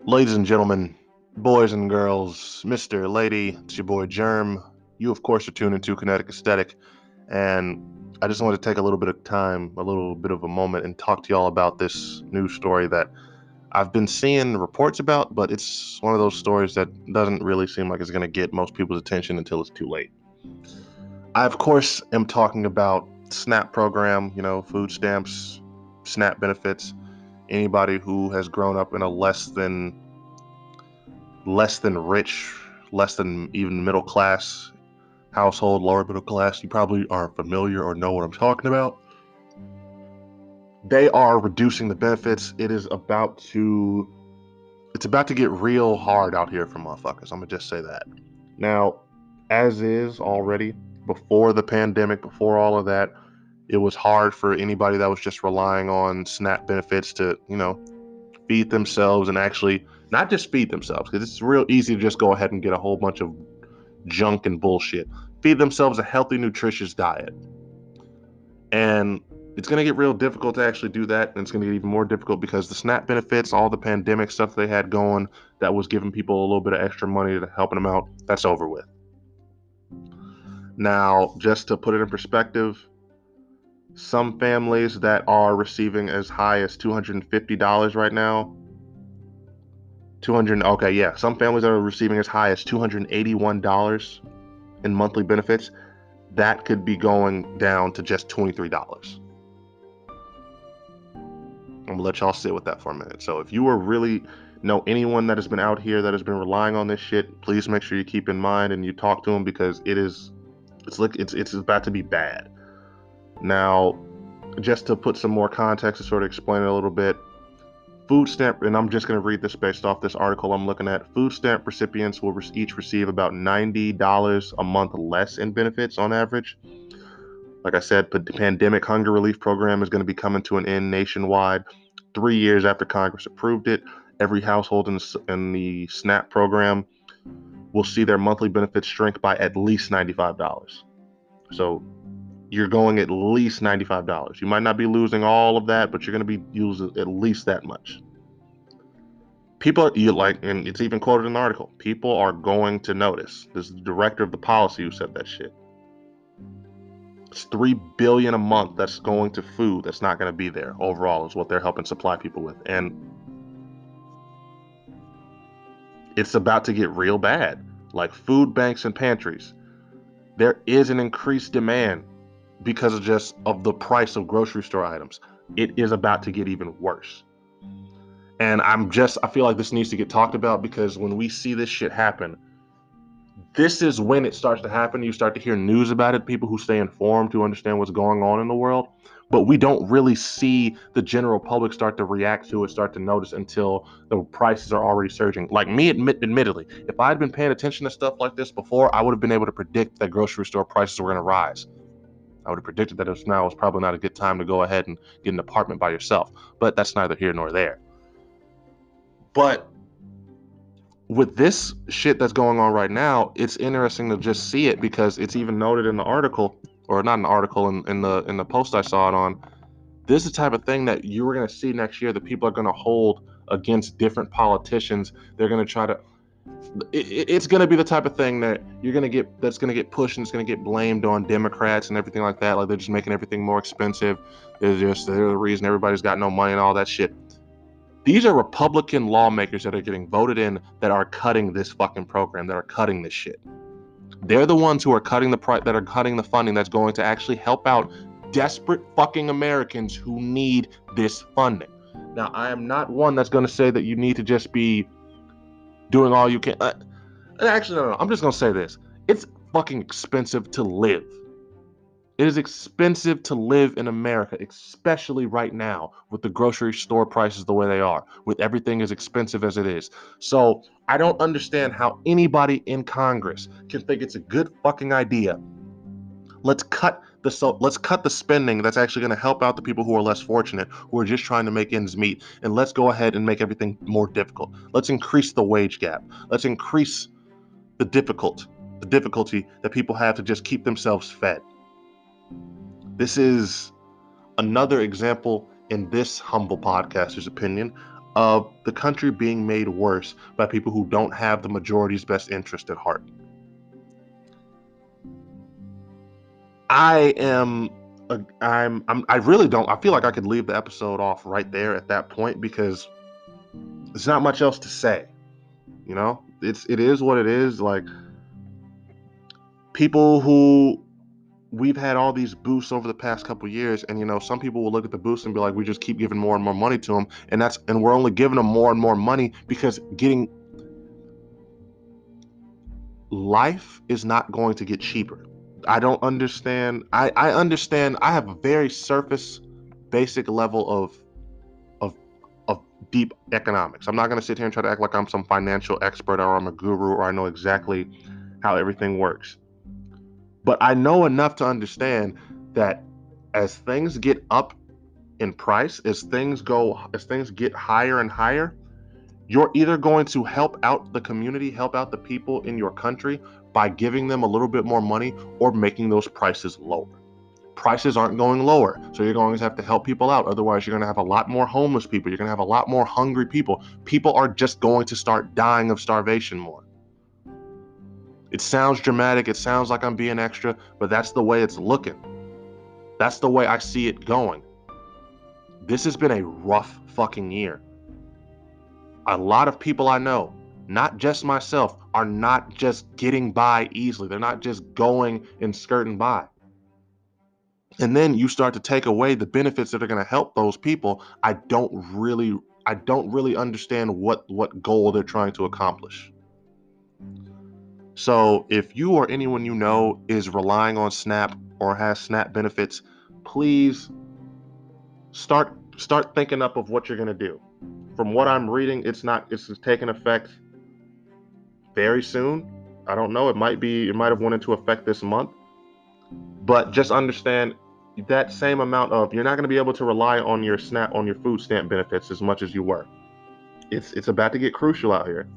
Ladies and gentlemen, boys and girls, Mr. Lady, it's your boy Germ. You, of course, are tuned into Kinetic Aesthetic, and I just wanted to take a little bit of time, a little bit of a moment, and talk to y'all about this news story that I've been seeing reports about, but it's one of those stories that doesn't really seem like it's going to get most people's attention until it's too late. I, of course, am talking about SNAP program, food stamps, SNAP benefits. Anybody who has grown up in a less than rich, less than even middle class household, lower middle class, you probably aren't familiar or know what I'm talking about. They are reducing the benefits. It's about to get real hard out here for motherfuckers. I'm gonna just say that. Now, as is already, before the pandemic, before all of that, it was hard for anybody that was just relying on SNAP benefits to, feed themselves and actually not just feed themselves, because it's real easy to just go ahead and get a whole bunch of junk and bullshit. Feed themselves a healthy, nutritious diet. And it's going to get real difficult to actually do that. And it's going to get even more difficult because the SNAP benefits, all the pandemic stuff they had going that was giving people a little bit of extra money to helping them out, that's over with. Now, just to put it in perspective, some families that are receiving as high as $250 right now, some families that are receiving as high as $281 in monthly benefits, that could be going down to just $23. I'm gonna let y'all sit with that for a minute. So if you are really know anyone that has been out here that has been relying on this shit, please make sure you keep in mind and you talk to them, because it's about to be bad. Now, just to put some more context to sort of explain it a little bit, food stamp, and I'm just going to read this based off this article I'm looking at. Food stamp recipients will each receive about $90 a month less in benefits on average. Like I said, the pandemic hunger relief program is going to be coming to an end nationwide 3 years after Congress approved it. Every household in the SNAP program will see their monthly benefits shrink by at least $95. So you're going at least $95. You might not be losing all of that, but you're going to be losing at least that much. And it's even quoted in the article, people are going to notice. This is the director of the policy who said that shit. It's $3 billion a month that's going to food that's not going to be there overall, is what they're helping supply people with. And it's about to get real bad. Like food banks and pantries, there is an increased demand because of the price of grocery store items. It is about to get even worse. And I feel like this needs to get talked about, because when we see this shit happen, this is when it starts to happen. You start to hear news about it, people who stay informed, who understand what's going on in the world. But we don't really see the general public start to react to it, start to notice, until the prices are already surging. Like me, admittedly, if I had been paying attention to stuff like this before, I would have been able to predict that grocery store prices were going to rise. I would have predicted that now was probably not a good time to go ahead and get an apartment by yourself. But that's neither here nor there. But with this shit that's going on right now, it's interesting to just see it, because it's even noted in the article, or not an article, in the post I saw it on. This is the type of thing that you were going to see next year that people are going to hold against different politicians. They're going to try to. It's going to be the type of thing that that's going to get pushed, and it's going to get blamed on Democrats and everything like that. Like, they're just making everything more expensive. They're the reason everybody's got no money and all that shit. These are Republican lawmakers that are getting voted in that are cutting this fucking program, that are cutting this shit. They're the ones who are cutting the funding that's going to actually help out desperate fucking Americans who need this funding. Now, I am not one that's going to say that you need to just be doing all you can. Actually, no. I'm just going to say this. It's fucking expensive to live. It is expensive to live in America, especially right now with the grocery store prices the way they are, with everything as expensive as it is. So I don't understand how anybody in Congress can think it's a good fucking idea. Let's cut the spending that's actually going to help out the people who are less fortunate, who are just trying to make ends meet, and let's go ahead and make everything more difficult. Let's increase the wage gap. Let's increase the difficulty that people have to just keep themselves fed. This is another example, in this humble podcaster's opinion, of the country being made worse by people who don't have the majority's best interest at heart. I really don't. I feel like I could leave the episode off right there at that point because there's not much else to say. You know, it is what it is. Like, people who we've had all these boosts over the past couple of years, and some people will look at the boosts and be like, we just keep giving more and more money to them, and we're only giving them more and more money because getting life is not going to get cheaper. I don't understand. I understand. I have a very surface, basic level of of deep economics. I'm not going to sit here and try to act like I'm some financial expert or I'm a guru or I know exactly how everything works. But I know enough to understand that as things get up in price, as things get higher and higher, you're either going to help out the community, help out the people in your country by giving them a little bit more money or making those prices lower. Prices aren't going lower, so you're going to have to help people out. Otherwise, you're going to have a lot more homeless people. You're going to have a lot more hungry people. People are just going to start dying of starvation more. It sounds dramatic. It sounds like I'm being extra, but that's the way it's looking. That's the way I see it going. This has been a rough fucking year. A lot of people I know, not just myself, are not just getting by easily. They're not just going and skirting by. And then you start to take away the benefits that are going to help those people. I don't really understand what goal they're trying to accomplish. So if you or anyone you know is relying on SNAP or has SNAP benefits, please start thinking up of what you're going to do. From what I'm reading, it's taking effect very soon. I don't know. It might have went into effect this month. But just understand that same amount of, you're not going to be able to rely on your food stamp benefits as much as you were. It's about to get crucial out here.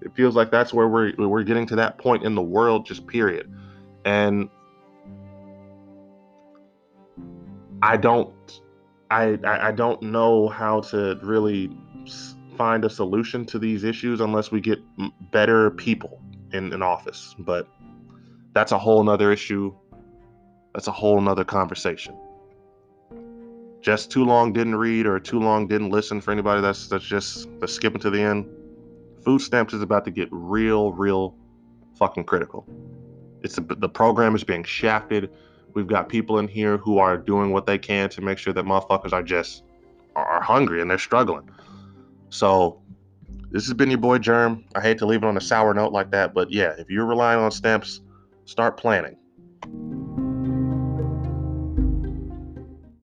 It feels like that's where we're getting to that point in the world, just period. And I don't know how to really find a solution to these issues unless we get better people in office. But that's a whole nother issue. That's a whole nother conversation. Just too long didn't read or too long didn't listen for anybody that's skipping to the end. Food stamps is about to get real fucking critical. The program is being shafted. We've got people in here who are doing what they can to make sure that motherfuckers are hungry and they're struggling. So this has been your boy Germ. I hate to leave it on a sour note like that, but yeah, if you're relying on stamps, start planning.